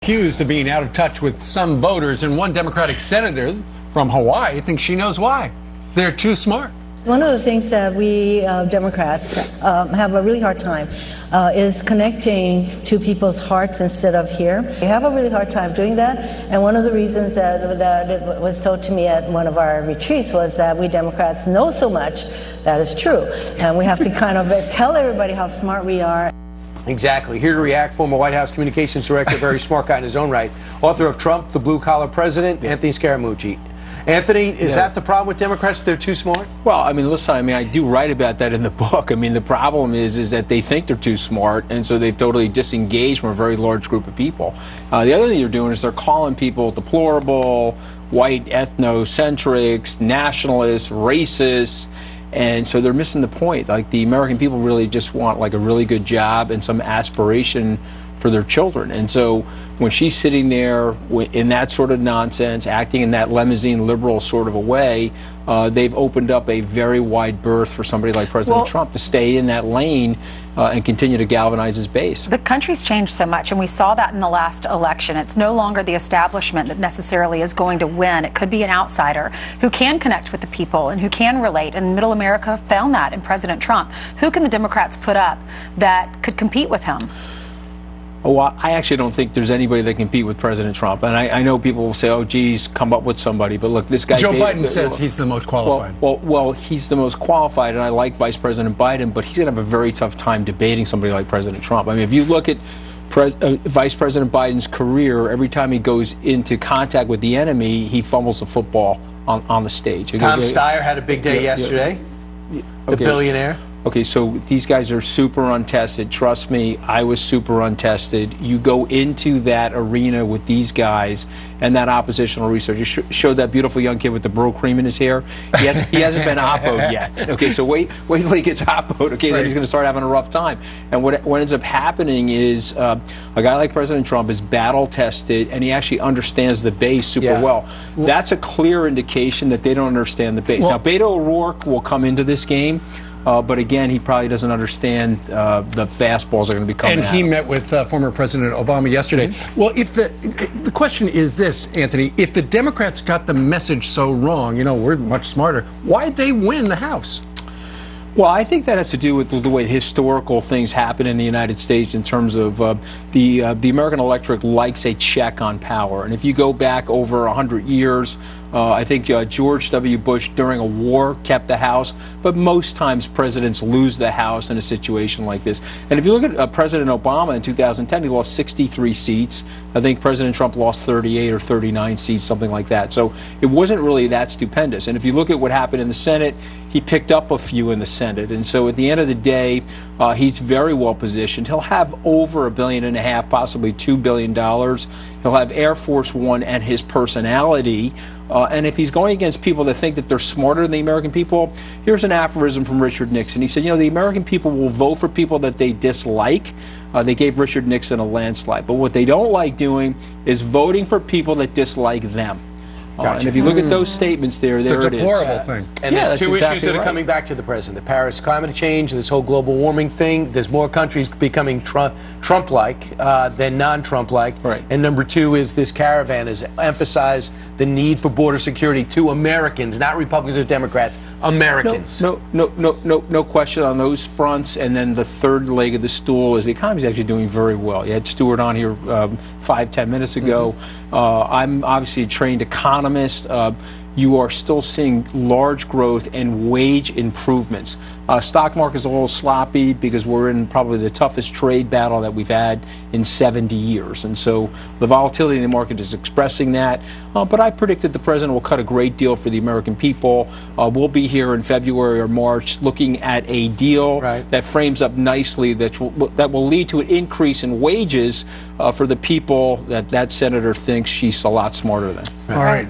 accused of being out of touch with some voters, and one Democratic senator from Hawaii thinks she knows why. They're too smart. One of the things that we Democrats have a really hard time is connecting to people's hearts instead of here. We have a really hard time doing that, and one of the reasons that it was told to me at one of our retreats was that we Democrats know so much. That is true, and we have to kind of tell everybody how smart we are. Exactly. Here to react, former White House Communications Director, very smart guy in his own right, author of Trump, the Blue-Collar President, Anthony Scaramucci. Anthony, is that the problem with Democrats? They're too smart? Well, I mean, listen, I do write about that in the book. I mean, the problem is that they think they're too smart, and so they've totally disengaged from a very large group of people. The other thing they're doing is they're calling people deplorable, white ethnocentrics, nationalists, racists, and so they're missing the point. Like, the American people really just want, like, a really good job and some aspiration for their children. And so when she's sitting there in that sort of nonsense, acting in that limousine liberal sort of a way, they've opened up a very wide berth for somebody like President Trump to stay in that lane and continue to galvanize his base. The country's changed so much, and we saw that in the last election. It's no longer the establishment that necessarily is going to win. It could be an outsider who can connect with the people and who can relate, and Middle America found that in President Trump. Who can the Democrats put up that could compete with him? Oh, I actually don't think there's anybody that can compete with President Trump. And I know people will say, oh, geez, come up with somebody. But look, this guy... Joe Biden says he's the most qualified. Well, he's the most qualified, and I like Vice President Biden, but he's going to have a very tough time debating somebody like President Trump. I mean, if you look at Vice President Biden's career, every time he goes into contact with the enemy, he fumbles the football on the stage. Tom Steyer had a big day yesterday, the billionaire. Okay, so these guys are super untested. Trust me, I was super untested. You go into that arena with these guys and that oppositional research. You showed that beautiful young kid with the burl cream in his hair. He hasn't been oppoed yet. Okay, so wait till he gets oppoed. Okay, then he's going to start having a rough time. And what ends up happening is a guy like President Trump is battle tested, and he actually understands the base super well. That's a clear indication that they don't understand the base. Now, Beto O'Rourke will come into this game. But again, he probably doesn't understand the fastballs are going to be coming out. And he met with former President Obama yesterday. Well, if the question is this, Anthony, if the Democrats got the message so wrong, you know, we're much smarter, why'd they win the House? Well, I think that has to do with the way historical things happen in the United States in terms of the American electorate likes a check on power. And if you go back over 100 years, I think George W. Bush during a war kept the House, but most times presidents lose the House in a situation like this. And if you look at President Obama in 2010, he lost 63 seats. I think President Trump lost 38 or 39 seats, something like that. So it wasn't really that stupendous. And if you look at what happened in the Senate, he picked up a few in the Senate. And so at the end of the day, he's very well positioned. He'll have over $1.5 billion, possibly $2 billion. He'll have Air Force One and his personality. And if he's going against people that think that they're smarter than the American people, here's an aphorism from Richard Nixon. He said, you know, the American people will vote for people that they dislike. They gave Richard Nixon a landslide. But what they don't like doing is voting for people that dislike them. Gotcha. And if you look at those statements there it is. The deplorable thing. And there's two issues that are coming back to the president. The Paris climate change, this whole global warming thing. There's more countries becoming Trump-like than non-Trump-like. Right. And number two is this caravan has emphasized the need for border security to Americans, not Republicans or Democrats, Americans. No question on those fronts. And then the third leg of the stool is the economy's actually doing very well. You had Stuart on here 5-10 minutes ago. I'm obviously a trained economist. You are still seeing large growth and wage improvements. Stock market is a little sloppy because we're in probably the toughest trade battle that we've had in 70 years. And so the volatility in the market is expressing that. But I predicted the president will cut a great deal for the American people. We'll be here in February or March looking at a deal that frames up nicely that will lead to an increase in wages for the people that senator thinks she's a lot smarter than. All right.